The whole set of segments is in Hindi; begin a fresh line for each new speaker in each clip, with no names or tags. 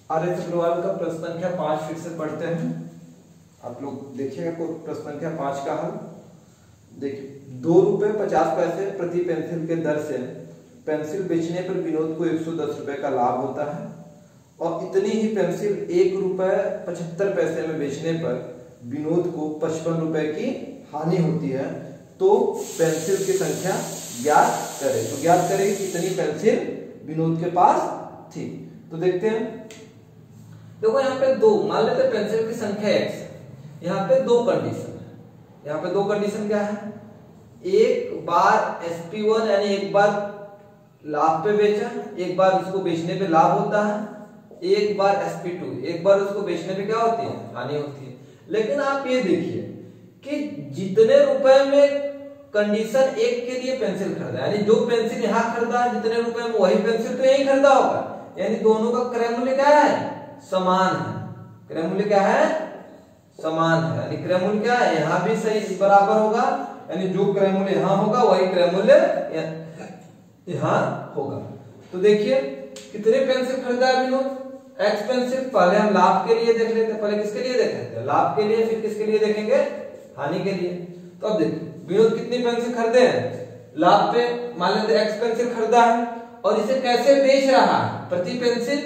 आर्य अग्रवाल का प्रश्न संख्या 5 फिर से पढ़ते हैं। आप लोग देखिएगा प्रश्न संख्या 5 का हल। देखिए 2 रुपए 50 पैसे प्रति पेंसिल के दर से पेंसिल बेचने पर विनोद को 110 रुपए का लाभ होता है और इतनी ही पेंसिल 1 रुपए 75 पैसे में बेचने पर विनोद को 55 रुपए की हानि होती है। तो पेंसिल की संख्या ज्ञात करें। तो ज्ञात करें कि कितनी पेंसिल विनोद के पास थी। तो देखते हैं, देखो यहाँ पे दो, मान लेते हैं पेंसिल की संख्या x। यहाँ पे दो कंडीशन है। यहाँ पे दो कंडीशन क्या है, एक बार SP1 यानी एक बार लाभ पे बेचा, एक बार उसको बेचने पे लाभ होता है, एक बार SP2 एक बार उसको बेचने पे क्या होती है, हानि होती है। लेकिन आप ये देखिए कि जितने रुपए में कंडीशन एक के लिए पेंसिल खरीदा, यानी जो पेंसिल यहाँ खरीदा जितने रुपए में वही पेंसिल तो यही खरीदा होगा, यानी दोनों का क्रय मूल्य क्या है, समान है। क्रय मूल्य क्या है, समान है। यानी क्रय मूल्य क्या है, यहाँ भी सही बराबर होगा, यानी जो क्रय मूल्य यहाँ होगा वही क्रय मूल्य यहाँ होगा। तो देखिए कितने पेंसिल खरीदा है विनोद, एक्स पेंसिल। पहले हम लाभ के लिए देख लेते हैं, पहले किसके लिए देख लेते हैं, लाभ के लिए, फिर किसके लिए देखेंगे, हानि के लिए। तो अब देखिए विनोद कितनी पेंसिल खरीदे हैं, लाभ पे मान लेते हैं एक्स पेंसिल खरीदा है और इसे कैसे बेच रहा है, प्रति पेंसिल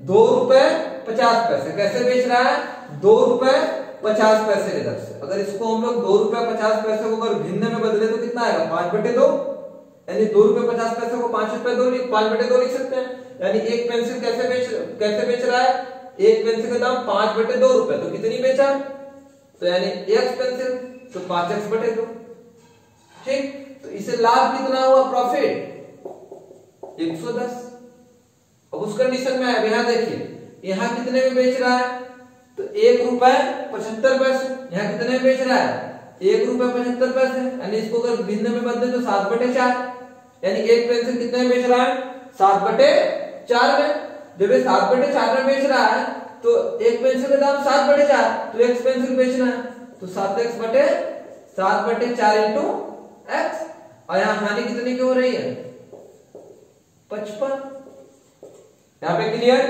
2 रुपए 50 पैसे। कैसे बेच रहा है, 2 रुपए 50 पैसे के दर से। अगर इसको हम लोग 2 रुपए 50 पैसे को अगर भिन्न में बदले तो कितना आएगा, 5/2, यानी 2 रुपए 50 पैसे को 5/2 लिख सकते हैं। यानी एक पेंसिल कैसे बेच रहा है, एक पेंसिल का दाम 5/2 रुपए, तो कितनी बेचा, तो यानी एक पेंसिल तो 5x/2। ठीक, तो इसे लाभ कितना हुआ, प्रॉफिट 110। अब उस कंडीशन में है, यहाँ देखिए यहाँ कितने में बेच रहा है, तो 1 रुपए 75 पैसे। यहाँ कितने में बेच रहा है, 1 रुपए 75 पैसे, यानी इसको अगर भिन्न में बदले तो 7/4, यानी एक पेंसिल कितने में बेच रहा है, 7/4 में। जब ये 7/4 में बेच रहा है तो एक पेंसिल का दाम 7/4, तो एक पेंसिल बेचना है तो 7x/7/4 इंटू x। और यहाँ हानि कितने की हो रही है, 55। यहाँ पे क्लियर,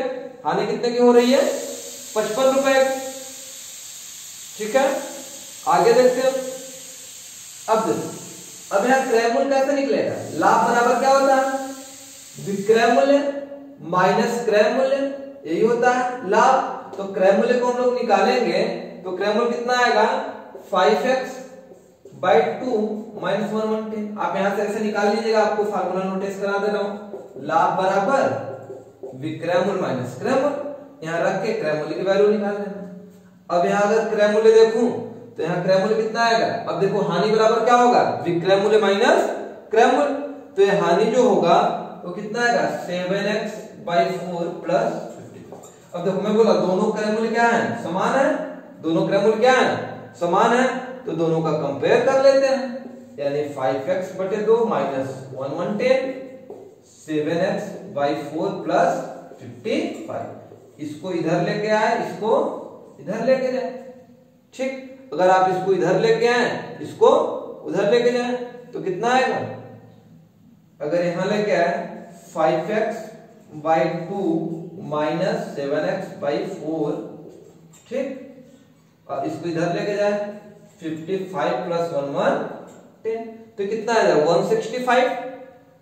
हानि कितने की हो रही है, 55 रुपए। ठीक है, आगे देखते हैं। अब यहाँ क्रय मूल्य कैसे निकलेगा, लाभ बराबर क्या होता है, विक्रय मूल्य माइनस क्रय मूल्य, यही होता है लाभ। तो क्रय मूल्य को हम लोग निकालेंगे तो क्रय मूल्य कितना आएगा, 5x/2 माइनस 110। आप यहां से ऐसे निकाल लीजिएगा, आपको फार्मूला नोटिस करा दे रहा हूं। लाभ बराबर विक्रय मूल्य माइनस क्रय मूल्य, यहां रख के क्रय मूल्य की वैल्यू निकाल लेना। अब यहां अगर क्रय मूल्य देखूं तो यहाँ क्रय मूल्य कितना आएगा, अब देखो हानि बराबर क्या होगा, विक्रय मूल्य माइनस क्रय मूल्य। तो ये हानि जो होगा वो कितना आएगा, 7x/4 प्लस 50। अब देखो मैं बोला दोनों क्रय मूल्य क्या है, समान है, दोनों क्रय मूल्य क्या है, समान है, तो दोनों का कंपेयर कर लेते हैं। यानी 5x/2 माइनस 110, 7x/4 प्लस 55। इसको इधर लेके आए, इसको इधर लेके जाए। ठीक, अगर आप इसको इधर लेके आए, इसको उधर लेके जाए तो कितना आएगा, अगर यहां लेके आए 5x/2 माइनस 7x/4, ठीक, और इसको इधर लेके जाए 55 प्लस 110, तो कितना आएगा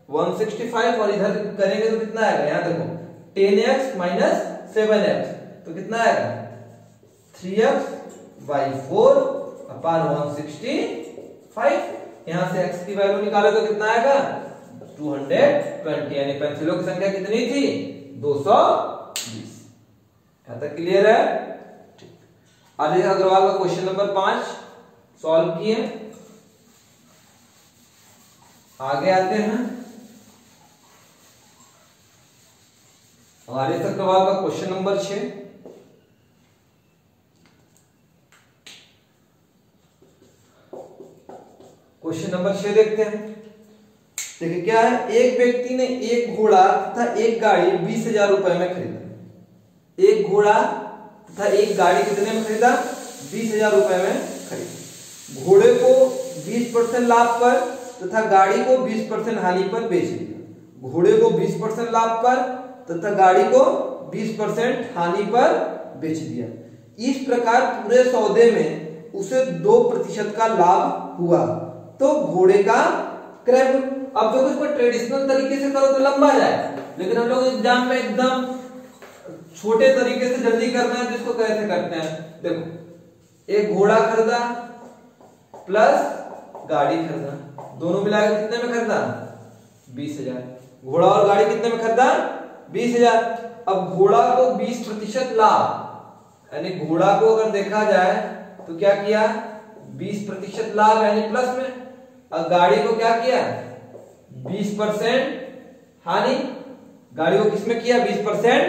165 और इधर करेंगे तो कितना आएगा, यहां देखो 10x माइनस 7x, तो कितना आएगा 3x/4 अपान 165। यहां से x की वैल्यू निकाले तो कितना आएगा 220, यानी पेंसिलों की संख्या कितनी थी, 220। यहां तक क्लियर है। आर्य अग्रवाल का क्वेश्चन नंबर 5 सॉल्व किए। आगे आते हैं, आर्य अग्रवाल का क्वेश्चन नंबर 6। क्वेश्चन नंबर 6 देखते हैं। देखिए क्या है, एक व्यक्ति ने एक घोड़ा तथा एक गाड़ी 20,000 रुपए में खरीदा। एक घोड़ा तथा एक गाड़ी कितने में खरीदा, 20,000 रुपए में खरीदा। घोड़े को 20% लाभ पर तथा गाड़ी को 20% हानि पर बेच दिया। घोड़े को 20% लाभ पर तथा गाड़ी को 20% हानि पर बेच दिया। इस प्रकार पूरे सौदे में उसे 2% का लाभ हुआ। तो घोड़े का क्रय मूल्य, अब देखो इसको ट्रेडिशनल तरीके से करो तो लंबा जाए, लेकिन हम लोग एग्जाम में एकदम छोटे तरीके से जल्दी करना है, तो इसको कैसे करते हैं, देखो एक घोड़ा खरीदा प्लस गाड़ी खरीदा, दोनों मिलाकर कितने में खरीदा, 20,000। घोड़ा और गाड़ी कितने में खरीदा, 20,000। अब घोड़ा को 20% लाभ, यानी घोड़ा को अगर देखा जाए तो क्या किया, 20% लाभ यानी प्लस में, और गाड़ी को क्या किया, 20% हानि। गाड़ी को किसमें किया, 20%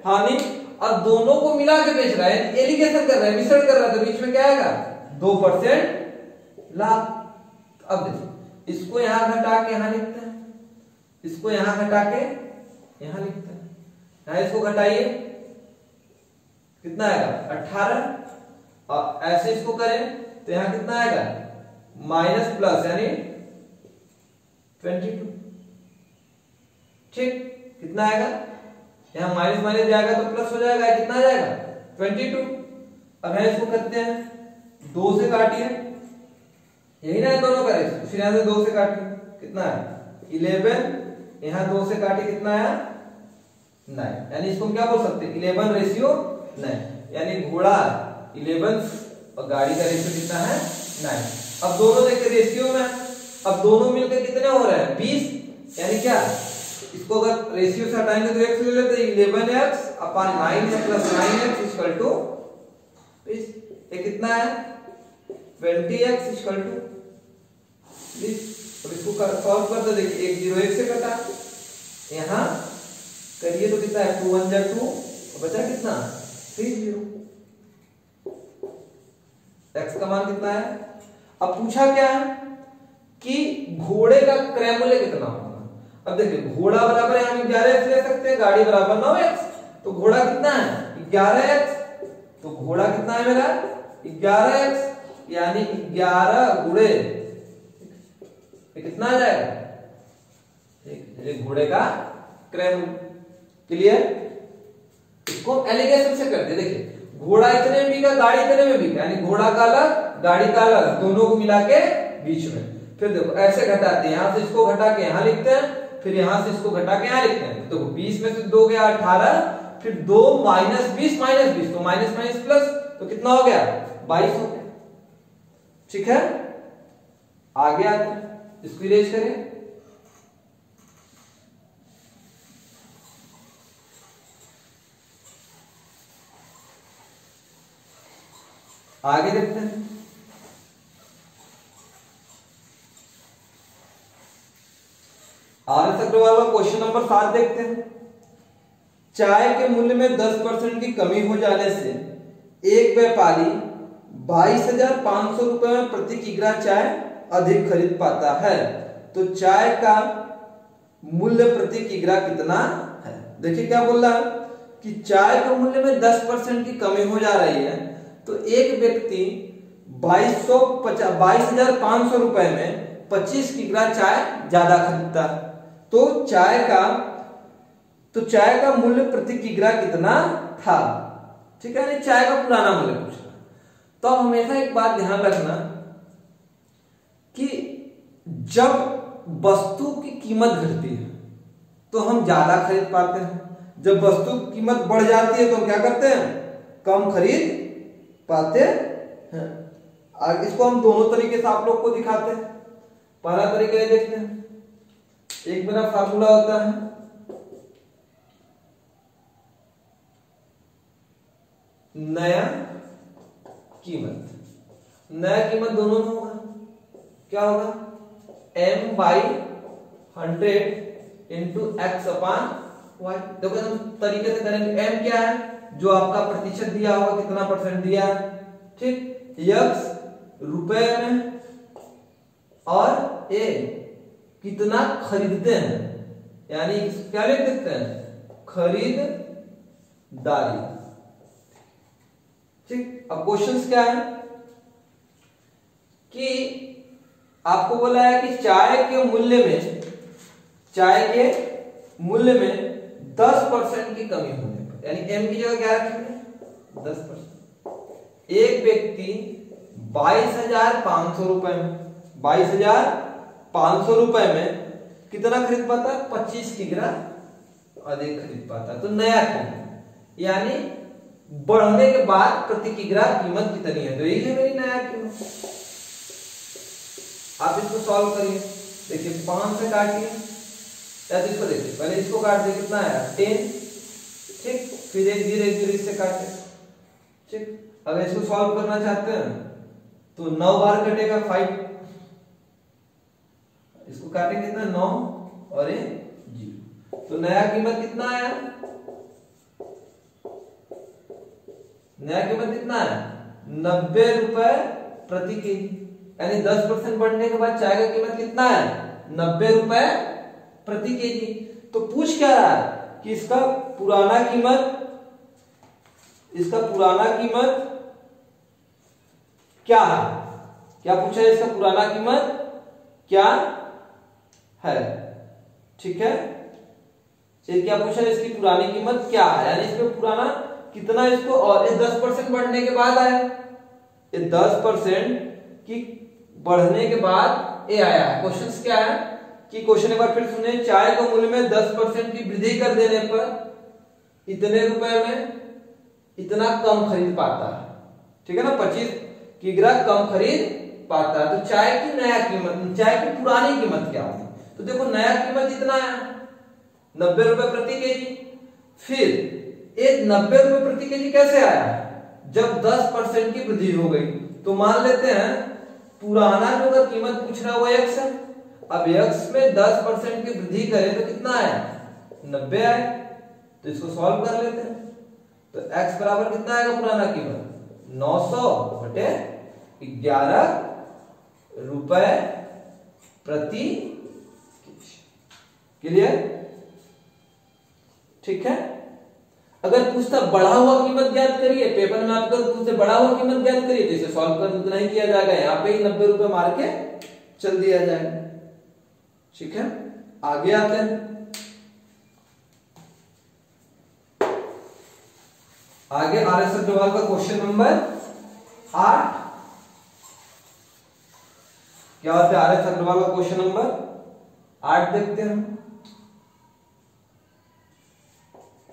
हानि, और दोनों को मिला के बेच रहा है, एलिगेशन कर रहा है, मिश्रण कर रहा है, तो बीच में क्या आएगा, 2% लाभ। अब देखो इसको यहां घटा के यहां लिखते हैं, इसको यहां घटा के यहां लिखते हैं, यहां इसको घटाइए कितना आएगा, 18, और ऐसे इसको करें तो यहां कितना आएगा, माइनस प्लस यानी 22। ठीक, कितना आएगा, यहां माइनस माइनस जाएगा तो प्लस हो जाएगा, कितना आ जाएगा, 22। अब है इसको करते हैं, 2 से काटिए, यही ना है दोनों का रेशियो, फिर यहां से 2 से काटिए, कितना है 11, यहां 2 से काटिए कितना आया, 9। यानी इसको हम क्या बोल सकते हैं, 11:9, यानी घोड़ा 11 और गाड़ी का रेशियो कितना है, 9। अब दोनों देखिए रेशियो में, अब दोनों मिलकर कितने हो रहे हैं, 20, यानी क्या, इसको अगर रेशियो से हटाएंगे तो x ले लेते हैं, 11x/9 plus 9x equal to 20। ये कितना है, 20x इक्वल टू 20। अब इसको सॉल्व कर दो, देखिए 1 0 1 से कटा, यहां करिए तो कितना है, 2 1 जा 2, और बचा कितना, 3 0। x का मान कितना है। अब पूछा क्या है कि घोड़े का क्रय मूल्य कितना होगा। अब देखिए घोड़ा बराबर है, हम 11x ले सकते हैं, गाड़ी बराबर 9x, तो घोड़ा कितना है, 11x, तो घोड़ा कितना है मेरा, 11x, यानी 11 गुणे कितना आ जाएगा, ये घोड़े का क्रय मूल्य। क्लियर, इसको एलिगेशन से करते, देखिए घोड़ा इतने में बिका, गाड़ी इतने में बिका, यानी घोड़ा का अलग गाड़ी का अलग, दोनों को मिला के बीच में। फिर देखो ऐसे घटाते हैं, यहां से इसको घटा के यहां लिखते हैं, फिर यहां से इसको घटा के यहां लिखते हैं। तो 20 में से 2 गया 18, फिर 2 माइनस 20 माइनस 20, तो माइनस माइनस प्लस, तो कितना हो गया, 22 हो गया। ठीक है, आगे आते हैं, इसको इरेज करें। आगे देखते हैं, आर एस अग्रवाल का क्वेश्चन नंबर 7 देखते हैं। चाय के मूल्य में 10% की कमी हो जाने से एक व्यापारी 22,500 रुपए में प्रति किग्रा चाय अधिक खरीद पाता है, तो चाय का मूल्य प्रति किग्रा कितना है। देखिए क्या बोल रहा है कि चाय के मूल्य में 10% की कमी हो जा रही है, तो एक व्यक्ति 22,500 रुपए में 25 किग्रा चाय ज्यादा खरीदता है, तो चाय का मूल्य प्रति किग्रा कितना था। ठीक है, चाय का पुराना मूल्य पूछना। तो अब हमेशा एक बात ध्यान रखना कि जब वस्तु की कीमत घटती है तो हम ज्यादा खरीद पाते हैं, जब वस्तु की कीमत बढ़ जाती है तो हम क्या करते हैं, कम खरीद पाते हैं। आगे इसको हम दोनों तरीके से आप लोग को दिखाते हैं। पहला तरीका ये देखते हैं, एक मेरा फार्मूला होता है नया कीमत, नया कीमत दोनों में होगा, क्या होगा, m/100 इंटू x/y। देखो हम तरीके से करेंगे, m क्या है, जो आपका प्रतिशत दिया होगा, कितना परसेंट दिया, ठीक, x रुपए में, और a कितना खरीदते हैं, यानी क्या लिख देते हैं, खरीददारी। ठीक, अब क्वेश्चंस क्या है कि आपको बोला है कि चाय के मूल्य में 10% की कमी होने पर, यानी m की जगह क्या रखेंगे 10%। एक व्यक्ति 22,500 रुपए में 22,500 रुपए में कितना खरीद पाता है 25 किग्रा अधिक खरीद पाता है। तो नया कीमत यानी बढ़ने के बाद प्रति किग्रा कीमत कितनी है, तो यही है मेरी नया कीमत। आप इसको सॉल्व करिए, देखिए 5 से काटिए या तो इसको देखिए, पहले इसको काट दे कितना आया 10, ठीक, फिर एक जीरो इससे काटे, ठीक। अगर इसको सॉल्व करना चाहते हैं तो 9 बार कटेगा 5, इसको काटेंगे कितना 9 और ये 0, तो नया कीमत कितना आया, नया कीमत कितना है 90 रुपए प्रति केजी, यानी 10% बढ़ने के बाद चाय का कीमत कितना है 90 रुपए प्रति केजी। तो पूछ क्या रहा है कि इसका पुराना कीमत क्या है, क्या पूछा है, इसका पुराना कीमत क्या है, ठीक है। ये क्या पूछा है, इसकी पुरानी कीमत क्या है, यानी इसमें पुराना कितना इसको, और ये 10% बढ़ने के बाद आया, ये 10% की बढ़ने के बाद ये आया है। क्वेश्चन क्या है कि क्वेश्चन एक बार फिर सुने, चाय के मूल्य में 10% की वृद्धि कर देने पर इतने रुपए में इतना कम खरीद पाता है, ठीक है ना, 25 किग्रा कम खरीद पाता है। तो चाय की नया कीमत, चाय की पुरानी कीमत क्या होगी, तो देखो नया कीमत इतना है 90 रुपए प्रति केजी। फिर ये 90 रुपए प्रति केजी कैसे आया, जब 10% की वृद्धि हो गई। तो मान लेते हैं पुराना जो कीमत पूछ रहा है वो x है, अब x में 10% की वृद्धि करें तो कितना आया 90 आए, तो इसको सॉल्व कर लेते हैं। तो x बराबर कितना आएगा पुराना कीमत 900 बटे 11 रुपए प्रति, क्लियर, ठीक है। अगर पूछता बढ़ा हुआ कीमत ज्ञात करिए, पेपर में आपको पूछते बढ़ा हुआ कीमत ज्ञात करिए, तो इसे सॉल्व कर उतना ही किया जाएगा, यहाँ पे ही 90 रुपए मार के चल दिया जाएगा, ठीक है। आगे आते हैं, आगे RS अग्रवाल का क्वेश्चन नंबर 8, क्या होता है RS अग्रवाल का क्वेश्चन नंबर 8 देखते हैं।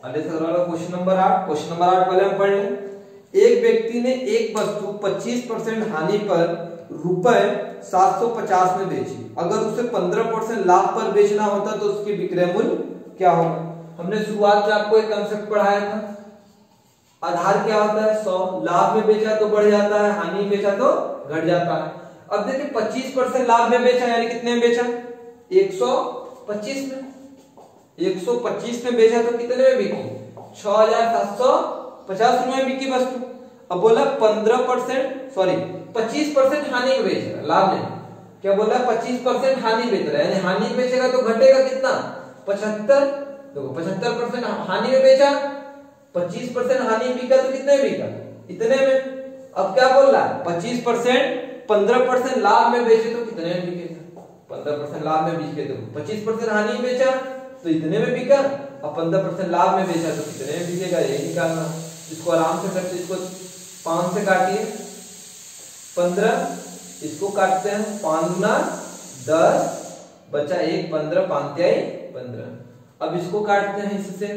RS अग्रवाल का क्वेश्चन नंबर 8, क्वेश्चन नंबर 8 पहले हम पढ़ लें। एक व्यक्ति ने एक वस्तु 25% हानि पर रुपए 750 में बेची, अगर उसे 15% लाभ पर बेचना होता तो उसकी विक्रय मूल्य क्या होगा। हमने शुरुआत में आपको एक कंसेप्ट पढ़ाया था, आधार क्या होता है 100, लाभ में बेचा तो बढ़ जाता है, हानि में बेचा तो घट जाता है। अब देखिए 25% लाभ में बेचा, यानी कितने में बेचा 125 में, 125 में बेचा तो कितने में बिकी 6,750 रुपए में बिकी वस्तु। अब बोला 25% हानि में बेच रहा, लाभ नहीं, क्या बोला 25% हानि बेच रहा है, यानी हानि बेचेगा तो घटेगा कितना 75, देखो 75% हानि में बेचा, 25% हानि बिका तो कितने में बिका इतने में। अब क्या बोल रहा है 25% 15% लाभ में बेचे तो कितने में बिकेगा, 15% लाभ में बिके तो 25% हानि में बेचा तो इतने में बिका, और 15% लाभ में बेचा तो कितने में बिकेगा, यही निकालना। इसको आराम से करते, इसको 5 से काटिए 15, इसको काटते हैं 5 गुना 10 बचा 1, 15 5 15। अब इसको काटते हैं इससे,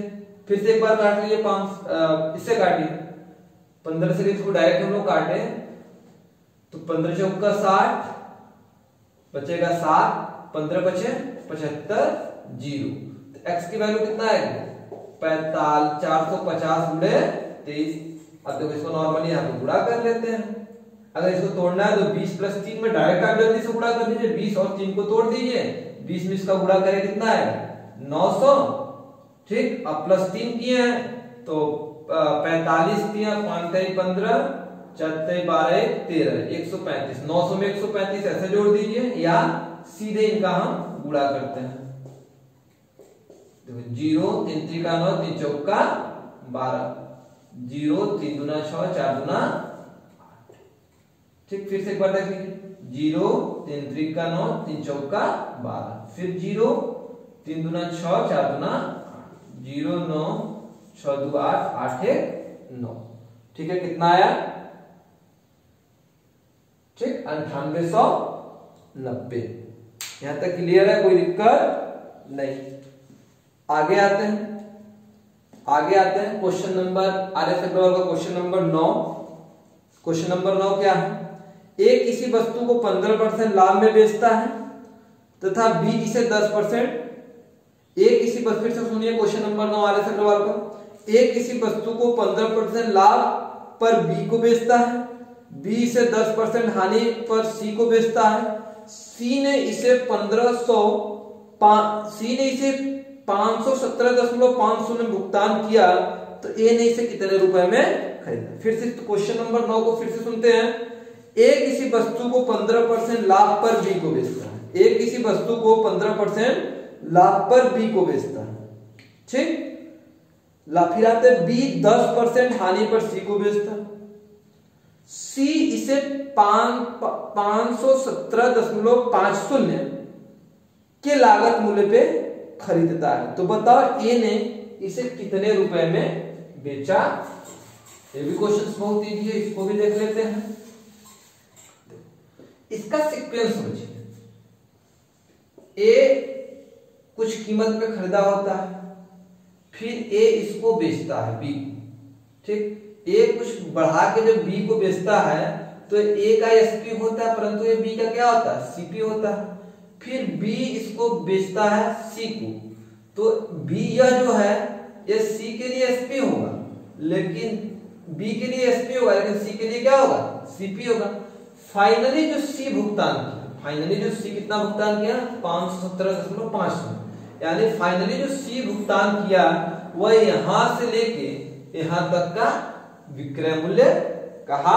फिर से एक बार काट लीजिए 5 इससे काटिए 15 से, इसको डायरेक्ट हम लोग काटे तो 15 चौका 60 बचेगा 7, 15 बचे 75, 0। तो x की वैल्यू कितना है 450 गुणे 23। अब देखो इसको नॉर्मली यहाँ पे गुणा कर लेते हैं, अगर इसको तोड़ना है तो 20 + 3 में डायरेक्ट आप जल्दी से गुणा कर दीजिए, 20 और 3 को तोड़ दीजिए, 20 में इसका गुणा करें कितना है 900, ठीक। अब +3 किए हैं तो 45 दिया, 5 × 15 4 × 12 13 135, 900 में 135 ऐसे जोड़ दीजिए, या सीधे इनका हम गुणा करते हैं। देखो 0 3 3 का 9 3 चौका 12, 0 3 दूना 6 4 दूना 8, ठीक। फिर से एक बार देख लीजिए 0 3 3 का 9 3 चौका 12, फिर 0 3 दूना 6 4 दूना 8, 09 6 2 8 8 1 9। ठीक है, कितना आया? ठीक, 9890। यहां तक क्लियर है, कोई दिक्कत नहीं। आगे आते हैं क्वेश्चन नंबर RS अग्रवाल का क्वेश्चन नंबर 9। क्वेश्चन नंबर 9 क्या है? ए किसी वस्तु को 15% लाभ में बेचता है तथा बी इसे 10%। ए किसी वस्तु, फिर से सुनिए क्वेश्चन नंबर 9 RS अग्रवाल का। ए किसी वस्तु को 15% लाभ पर बी को बेचता है, बी इसे 10% हानि पर सी को बेचता है। सी ने इसे 517.500 में भुगतान किया तो ए ने इसे कितने रुपए में खरीदा? फिर से क्वेश्चन नंबर 9 को फिर से सुनते हैं। ए किसी वस्तु को 15% लाभ पर बी को बेचता है। ए किसी वस्तु को 15% लाभ पर बी को बेचता है। ठीक, फिर आते हैं बी 10% हानि पर सी को बेचता है। सी इसे 517.50 के लागत मूल्य पे खरीदता है। तो बताओ ए ने इसे कितने रुपए में बेचा? ये भी क्वेश्चन बहुत इजी है, इसको भी देख लेते हैं। इसका सीक्वेंस समझिए। ए कुछ कीमत पे खरीदा होता है, फिर ए इसको बेचता है बी। ठीक, ए कुछ बढ़ा के जब बी को बेचता है तो ए का एसपी होता है, परंतु ये बी का क्या होता है? सीपी होता है। फिर बी इसको बेचता है सी को, तो बी यह जो है ये सी के लिए एसपी होगा, लेकिन बी के लिए एसपी होगा, लेकिन सी के लिए क्या होगा? सीपी होगा। फाइनली जो सी भुगतान कितना भुगतान किया? 517.500। यानी फाइनली जो सी भुगतान किया वह यहां से लेके यहां तक का विक्रय मूल्य कहा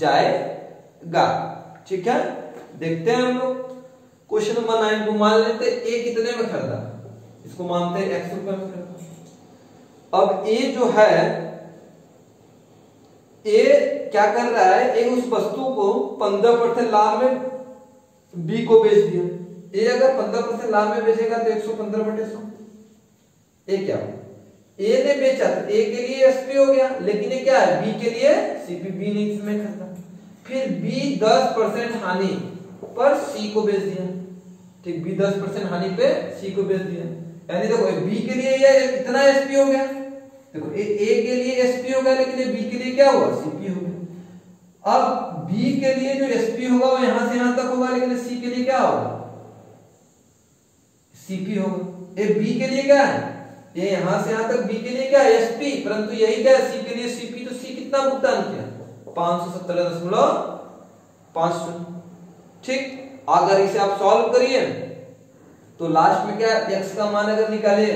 जाएगा। ठीक है, देखते हैं हम लोग क्वेश्चन नंबर 9 को। मान लेते ए कितने में खरीदा, इसको मानते हैं x रुपए में खरीदा। अब ए जो है, ए क्या कर रहा है? ए उस वस्तु को 15% लाभ में बी को बेच दिया। ए अगर 15% लाभ में बेचेगा तो 115/100। ए क्या हो? ए ने बेचा तो ए के लिए एसपी हो गया, लेकिन ये क्या है? बी के लिए सीपी। बी ने इसमें खरीदा। फिर बी 10% हानि पर सी को बेच दिया। ठीक, बी 10% हानि पे सी को बेच दिया। यानी देखो बी के लिए ये कितना एसपी हो गया? देखो ए के लिए एसपी हो गया, लेकिन ये बी के लिए क्या हुआ? सीपी हो गया। अब बी के लिए जो एसपी होगा वो यहां से यहां तक होगा, लेकिन सी के लिए क्या होगा? सीपी होगा। ये बी के लिए क्या है? ये यहां से यहां तक बी के लिए क्या है? एसपी, परंतु यही क्या है? सी के लिए सीपी। तो सी कितना भुगतान किया? 517.500। ठीक, अगर इसे आप सॉल्व करिए तो लास्ट में क्या? x का मान अगर निकालिए,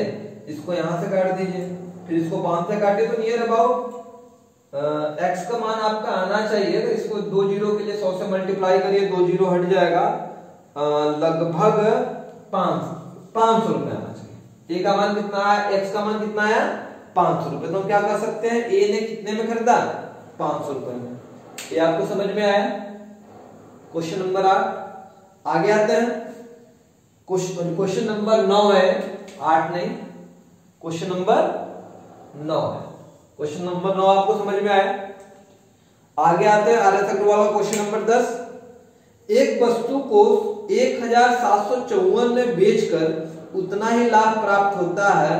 इसको यहां से काट दीजिए, फिर इसको 5 से काटे तो नियर अबाउट x का मान आपका आना चाहिए। तो इसको 2 जीरो के लिए 100 से मल्टीप्लाई करिए, 2 जीरो हट जाएगा, लगभग 500 रुपए आना चाहिए। ए का मान कितना आया? x का मान कितना आया? 500 रुपए। तो हम क्या कर सकते हैं? ए ने कितने में खरीदा? 500 रुपए में। ये आपको समझ में आया? क्वेश्चन नंबर 8 आगे आते हैं। क्वेश्चन नंबर 9 है, 8 नहीं, क्वेश्चन नंबर 9 है। क्वेश्चन नंबर 9 आपको समझ में आया? आगे आते हैं RS अग्रवाल का क्वेश्चन नंबर 10। एक वस्तु को 1754 में बेचकर उतना ही लाभ प्राप्त होता है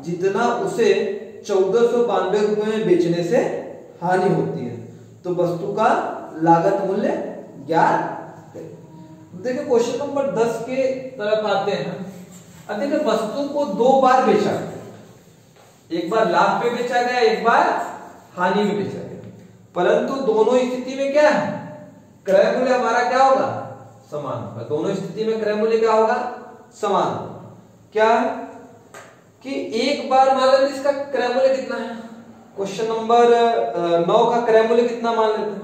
जितना उसे 1492 रुपए में बेचने से हानि होती है। तो वस्तु का लागत मूल्य ज्ञात करें। देखिए क्वेश्चन नंबर 10 के तरफ आते हैं। अब देखिए वस्तु को 2 बार बेचा गया, एक बार लाभ पे बेचा गया, एक बार हानि में बेचा गया, परंतु दोनों स्थिति में क्या है? क्रय मूल्य हमारा क्या होगा? समान होगा। दोनों स्थिति में क्रय मूल्य क्या होगा? समान होगा। क्या कि एक बार मान लेते इसका क्रय मूल्य कितना है? क्वेश्चन नंबर 9 का क्रय मूल्य कितना मान लेते हैं?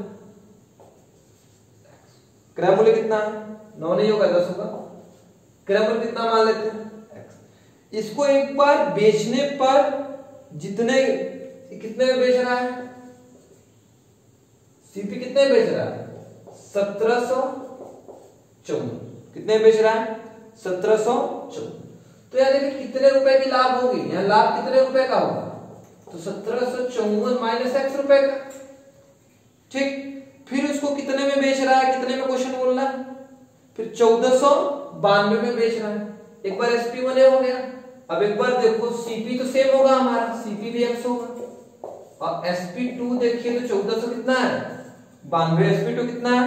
क्रय मूल्य कितना है? 9 नहीं होगा, 10 होगा। क्रय मूल्य कितना मान लेते हैं? x। इसको एक बार बेचने पर कितने में बेच रहा है? सीपी कितने में बेच रहा है? 1754। कितने में बेच रहा है? 1754।
तो यहाँ देखिए कितने रुपए की लाभ होगी, यहाँ लाभ कितने रुपए का होगा, तो 1754 माइनस x रुपए का। ठीक, फिर उसको कितने में बेच रहा है, कितने में क्वेश्चन बोल रहा है, फिर 1492 में बेच रहा है। एक बार SP1 हो गया। अब एक बार देखो CP तो सेम होगा हमारा, CP भी x होगा, और SP2 देखिए तो 1400 कितना है 92, SP2 कितना है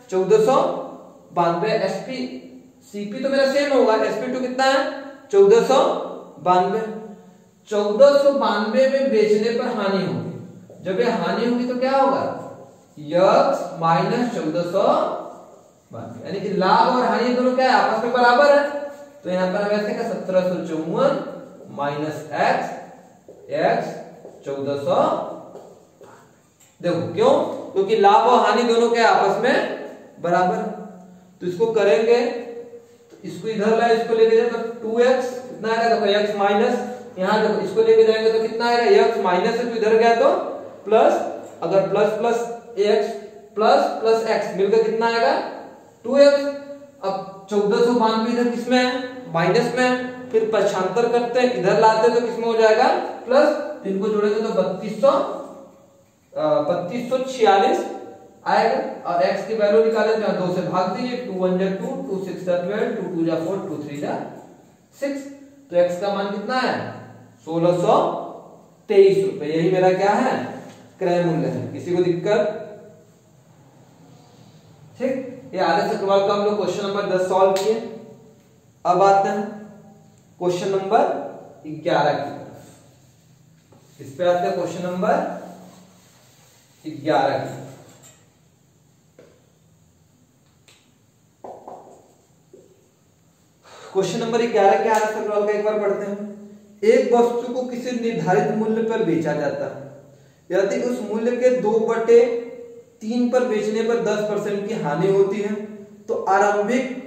1492, CP तो मेरा सेम होगा, SP2 कितना है 1492। 1492 में बेचने पर हानि होगी, जब ये हानि होगी तो क्या होगा, x माइनस 1492, यानी कि लाभ और हानि दोनों क्या है, आपस में बराबर है। तो यहां पर हम ऐसे का 1754 माइनस x 1400। देखो क्यों, क्योंकि लाभ और हानि दोनों क्या आपस में बराबर है। तो इसको करेंगे, तो इसको इधर लाए, इसको लेके जाए तो 2x कितना आएगा, देखो x माइनस, यहां देखो इसको लेके जाएंगे तो कितना आएगा, x माइनस है तो इधर गया तो प्लस, अगर plus plus x plus plus x मिलकर कितना आएगा 2x। अब 1492 इधर किसमें है, माइनस में है, फिर पक्षांतर करते हैं, इधर लाते हैं तो किसमें हो जाएगा प्लस, इनको जोड़ेंगे तो 3246 आएगा। और x की वैल्यू निकालें तो 2 से भाग दीजिए, 2 1 जा 2, 2 6 जा 12, 2 2 जा 4, 2 3 जा 6, तो x का मान कितना है 1623 रुपए। यही मेरा क्या है क्रय मूल्य है। किसी को दिक्कत? ठीक, ये आधे सवाल का हम लोग क्वेश्चन नंबर 10 सॉल्व किए। अब आते हैं क्वेश्चन नंबर 11 की तरफ। इस पे आते हैं क्वेश्चन नंबर 11 की। क्वेश्चन नंबर 11 के आधे सवाल का एक बार पढ़ते हैं। एक वस्तु को किसी निर्धारित मूल्य पर बेचा जाता है, यदि उस मूल्य के 2/3 पर बेचने पर 10% की हानि होती है, तो आरंभिक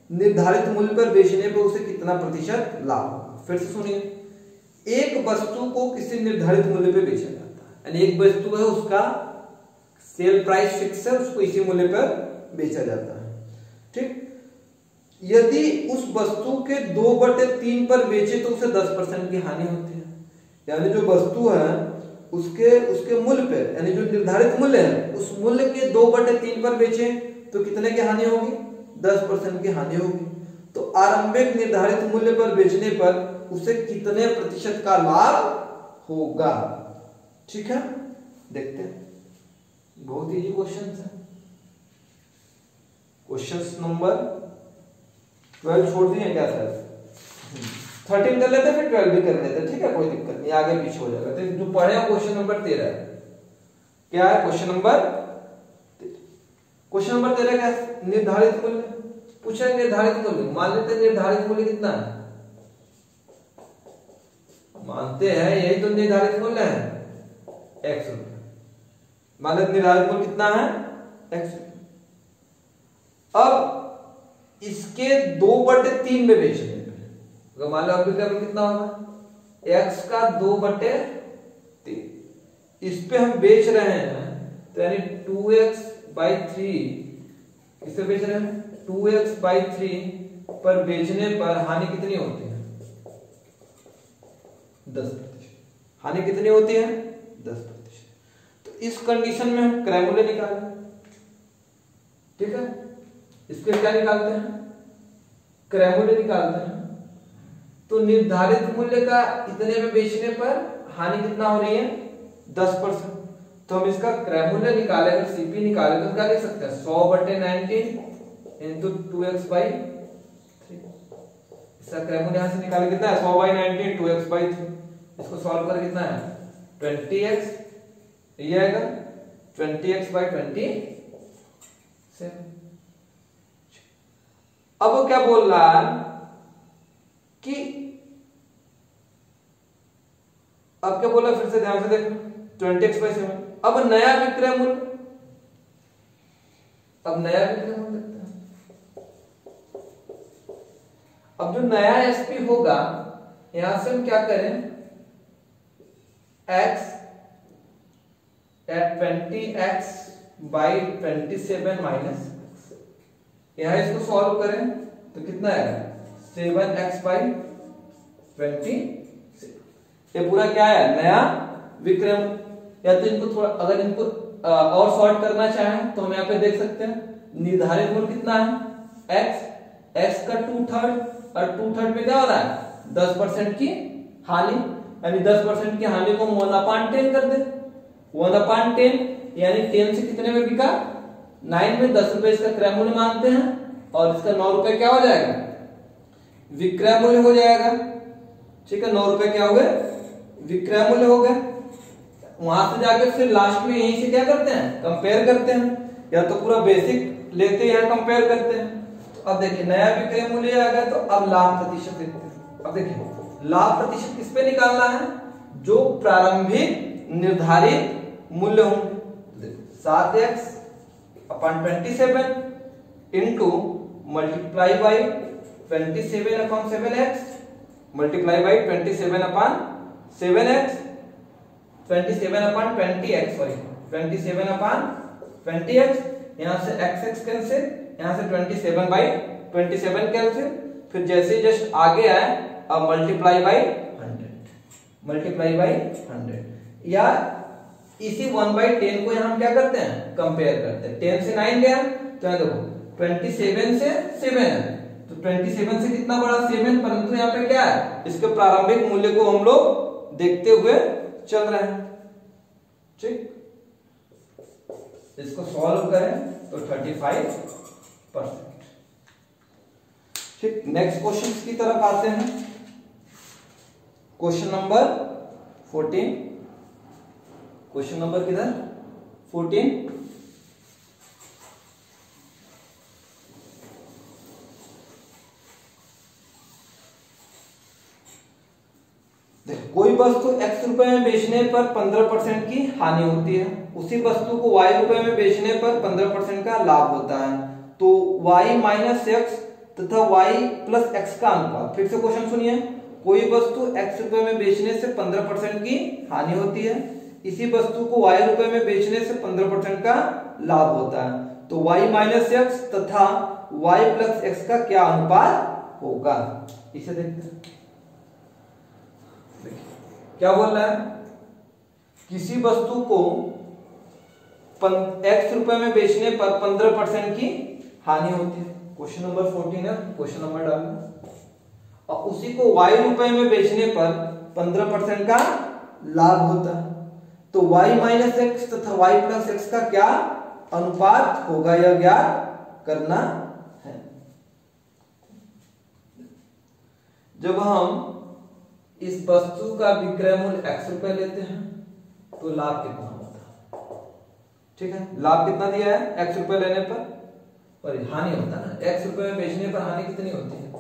निर्धारित मूल्य पर बेचने पर उसे कितना प्रतिशत लाभ होगा। फिर से सुनिए, एक वस्तु को किसी निर्धारित मूल्य पर बेचा जाता है, यानी एक वस्तु है उसका सेल प्राइस फिक्स है, उसको इसी मूल्य पर बेचा जाता है। ठीक, यदि उस वस्तु के 2/3 पर बेचे तो उसे 10% की हानि होती है। यानी जो वस्तु है उसके मूल्य पे, यानी जो निर्धारित मूल्य है उस मूल्य के 2/3 पर बेचे तो कितने की हानि होगी, 10% की हानि होगी। तो आरंभिक निर्धारित मूल्य पर बेचने पर उसे कितने प्रतिशत का लाभ होगा। ठीक है, देखते हैं, बहुत इजी क्वेश्चन है। क्वेश्चन नंबर 12 छोड़ दिए क्या सर, 13 कर लेते फिर 12 भी कर लेते, ठीक है, कोई दिक्कत नहीं, आगे पीछे हो जाएगा। तो जो पढ़े क्वेश्चन नंबर 13 है, क्या है क्वेश्चन नंबर 13 क्या है, निर्धारित मूल्य पूछा है। निर्धारित मूल्य मान लेते हैं, निर्धारित मूल्य कितना है, मानते हैं यही तो निर्धारित मूल्य है x रुपये। मान लेते निर्धारित मूल्य कितना है x रुपये। अब इसके 2/3 में बेचने पे, अगर मान लो आपके कितना होगा x का 2/3, इस पे हम बेच रहे हैं तो यानी 2x/3 किससे बेच रहे हैं, 2x/3 पर बेचने पर हानि कितनी होती है 10%। हानि कितनी होती है 10%। तो इस कंडीशन में हम क्रय मूल्य निकालें। ठीक है, इसके क्या निकालते हैं, क्रय मूल्य निकालते हैं। तो निर्धारित मूल्य का इतने में बेचने पर हानि कितना हो रही है 10%। तो हम इसका क्रय मूल्य निकाले, अगर सीपी निकाले तो क्या लिख सकते हैं 100/19 इंटू 2x/3। इसका क्रय मूल्य यहां से निकाले कितना है 100/19 2x/3। इसको सॉल्व कर कितना है 20x, ये आएगा 20x/27। अब वो क्या बोल रहा है कि, अब क्या बोला फिर से ध्यान से देखो, 20x/7। अब नया विक्रय मूल्य, अब नया विक्रय मूल्य देखते हैं। अब जो नया एसपी होगा यहां से हम क्या करें, x at 20x/27 माइनस, यहां इसको सॉल्व करें तो कितना आएगा 7x/27।
26। ये पूरा क्या है, नया विक्रय। या तो इनको थोड़ा, अगर इनको और शॉर्ट करना चाहें तो हम यहाँ पे देख सकते हैं निर्धारित मूल्य कितना है x का 2/3, और 2/3 में क्या हो रहा है 10% की हानि, यानी 10% की हानि को 1/10 कर दे। 1/10 यानी 10 से कितने में बिका, 9 में 10 रुपए इसका क्रय मूल्य मानते हैं, और इसका 9 रुपए क्या हो जाएगा, विक्रय मूल्य हो जाएगा। ठीक है, 9 रुपए क्या हो गए, विक्रय मूल्य हो गए। वहां से जाकर फिर लास्ट में यहीं से क्या करते हैं, कंपेयर करते हैं, या तो पूरा बेसिक लेते हैं या कंपेयर करते हैं। तो अब देखिए नया विक्रय मूल्य आ गया, तो अब लाभ प्रतिशत देखते हैं। अब देखिए लाभ प्रतिशत किस पे निकालना है, जो प्रारंभिक निर्धारित मूल्य होंगे। 7x/27 into multiply by 27/7x multiply by 27/7x 27/20x, sorry 27/20x, यहां से x कैंसिल, यहां से 27/27 कैंसिल। फिर जैसे जस्ट आगे आए, अब मल्टीप्लाई बाई 100, या इसी 1/10 को यहां क्या करते हैं, कंपेयर करते हैं। 10 से 9 गया, तो यहां देखो 27 से 7 है, तो 27 से कितना बड़ा 7, परंतु यहाँ पे क्या है, इसके प्रारंभिक मूल्य को हम लोग देखते हुए चल रहे हैं। ठीक, इसको सॉल्व करें तो 35%। ठीक, नेक्स्ट क्वेश्चन की तरफ आते हैं। क्वेश्चन नंबर 14, क्वेश्चन नंबर किधर 14। कोई वस्तु x रुपए में बेचने पर 15% की हानि होती है, उसी वस्तु को y रुपए में बेचने पर 15% का लाभ होता है, तो y माइनस x तथा y प्लस x का अनुपात। फिर से क्वेश्चन सुनिए, कोई वस्तु x रुपए में बेचने से 15% की हानि होती है, इसी वस्तु को y रुपए में बेचने से 15% का लाभ होता है, तो y माइनस x तथा y प्लस x का क्या अनुपात होगा। इसे देखते हैं, क्या बोल रहा है, किसी वस्तु को x रुपए में बेचने पर 15% की हानि होती है। क्वेश्चन नंबर 14 है, क्वेश्चन नंबर डालना, और उसी को y रुपए में बेचने पर 15% का लाभ होता है, तो y माइनस एक्स तथा y प्लस एक्स का क्या अनुपात होगा, यह ज्ञात करना है। जब हम इस वस्तु का विक्रय मूल्य x रुपए लेते हैं तो लाभ कितना होता है। ठीक है, लाभ कितना दिया है x रुपए लेने पर, और हानि होता है ना, x रुपए में बेचने पर हानि कितनी होती है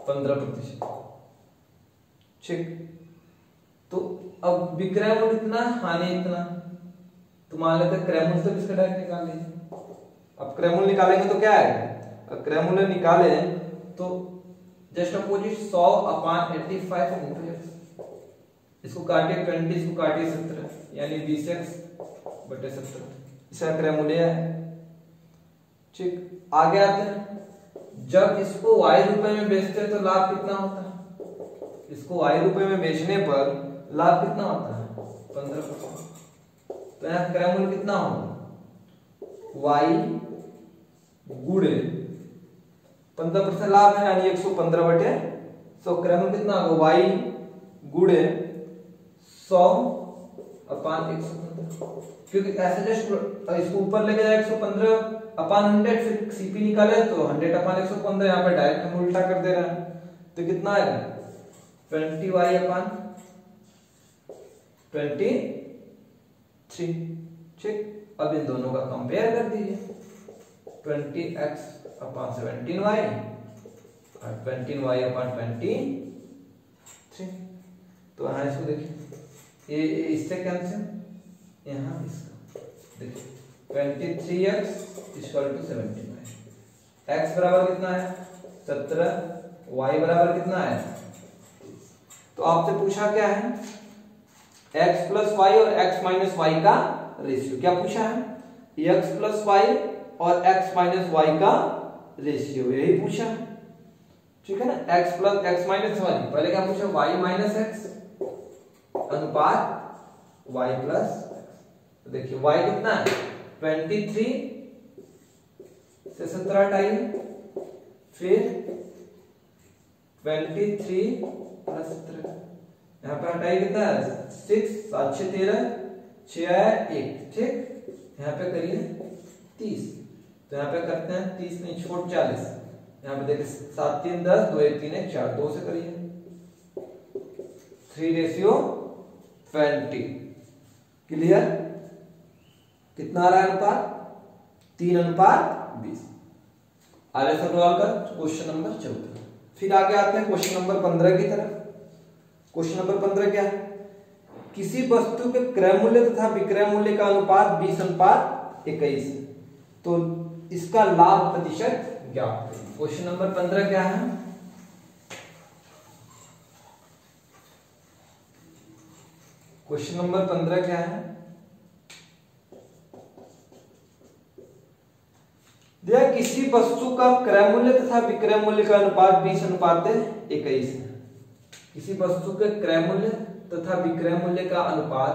15%। ठीक, तो अब विक्रय मूल्य इतना, हानि इतना, तो मान लेते क्रय मूल्य तो किसका डायरेक्ट निकाल लीजिए। अब क्रय मूल्य निकालेंगे तो क्या आएगा, अब क्रय मूल्य निकाले तो जस्ट अपोजिट 100/85 इंटू x, इसको काटे 20, इसको काटे 17, यानी 20x/17, इसका क्रय मूल्य है। ठीक, आगे आते हैं, जब इसको y रुपए में बेचते हैं तो लाभ कितना होता है, इसको y रुपए में बेचने पर लाभ कितना होता है 15%, तो यहाँ क्रय मूल्य कितना होगा, y गुणे 15% लाभ है, यानी 115/100, क्रय मूल्य कितना होगा y गुणे 100/115, क्योंकि ऐसे जस्ट इसको ऊपर लेके जाए 115/100, फिर सीपी निकाले तो 100/115, यहाँ पे डायरेक्ट हम उल्टा कर दे रहे हैं, तो कितना आएगा 20y/23। ठीक, अब इन दोनों का कंपेयर कर दीजिए, 20x/17y और 20y/23। तो यहाँ इसको देखिए, ये इससे कैंसिल, यहाँ इसका देखिए 23x = 17y, x बराबर कितना है 17, y बराबर कितना है। तो आपसे पूछा क्या है, x प्लस y और x माइनस y का रेशियो। क्या पूछा है, x प्लस y और x माइनस y का रेशियो, यही पूछा है।
ठीक है ना, x plus x minus y, पहले क्या पूछा y माइनस एक्स अनुपात y प्लस, तो देखिए y कितना है 23 से 17 हटाइए, फिर 23 प्लस 17, यहाँ पे हटाइए कितना है 6, 7 6 13, 6 आया 1, ठीक, यहाँ पे करिए 30, तो यहाँ पे करते हैं 30 नहीं छोड़ 40, यहाँ पे देखिए 7 3 10, 2 1 3 1 4, 2 से करिए 3:20, क्लियर, कितना आ रहा है अनुपात 3:20। आगे सवाल का क्वेश्चन नंबर 14। फिर आगे आते हैं क्वेश्चन नंबर 15 की तरफ। क्वेश्चन नंबर 15 क्या है, किसी वस्तु के क्रय मूल्य तथा विक्रय मूल्य का अनुपात 20:21 है, तो इसका लाभ प्रतिशत ज्ञात करें। क्वेश्चन नंबर 15 क्या है, क्वेश्चन नंबर 15 क्या है, दिया किसी वस्तु का क्रय मूल्य तथा विक्रय मूल्य का अनुपात 20:21 है। किसी वस्तु के क्रय मूल्य तथा विक्रय मूल्य का अनुपात,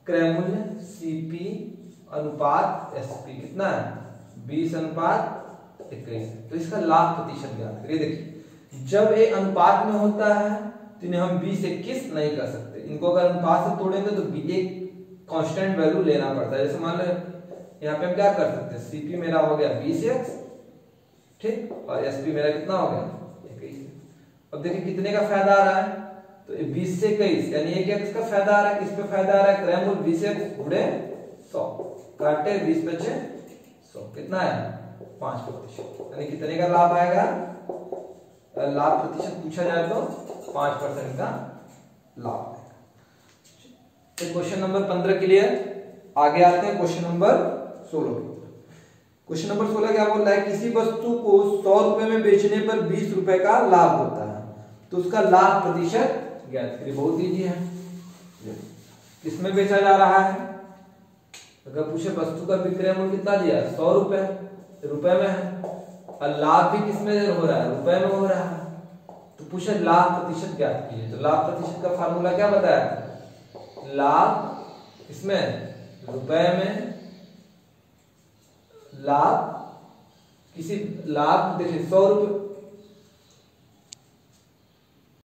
क्रय मूल्य सीपी अनुपात एसपी कितना है 20:21, तो इसका लाभ प्रतिशत ज्ञात करिए। देखिए जब ये अनुपात में होता है तो इन्हें हम 20:21 नहीं कर सकते, इनको अगर अनुपात से तोड़ेंगे तो एक कांस्टेंट वैल्यू लेना पड़ता है। जैसे मान लो यहाँ पे हम क्या कर सकते हैं, सीपी मेरा हो गया 20x, ठीक, और एसपी मेरा कितना हो गया 21। अब देखिए कितने का फायदा आ रहा है, तो 20 से 21 यानी एक एक्स का फायदा आ रहा है, किस पे फायदा आ रहा है, क्रय मूल्य 20x गुणे 100 काटे 20 बचे 100, कितना है 5%, यानी कितने का लाभ आएगा, लाभ प्रतिशत पूछा जाए तो 5% का लाभ आएगा। तो क्वेश्चन नंबर 15 क्लियर। आगे आते हैं क्वेश्चन नंबर 16। क्वेश्चन नंबर 16 क्या बोल रहा है, किसी वस्तु को 100 रुपए में बेचने पर 20 रुपए का लाभ होता है, तो उसका लाभ प्रतिशत ज्ञात करिए। बहुत इजी है, किसमें बेचा जा रहा है, अगर पूछे वस्तु का विक्रय मूल्य कितना दिया 100 रुपए, रुपए में है, और लाभ भी किसमें हो रहा है रुपए में हो रहा है, तो पूछे लाभ प्रतिशत ज्ञात कीजिए। तो लाभ प्रतिशत का फार्मूला क्या बताया, लाभ इसमें रुपए में, लाभ किसी लाभ देखिए 100 रुपए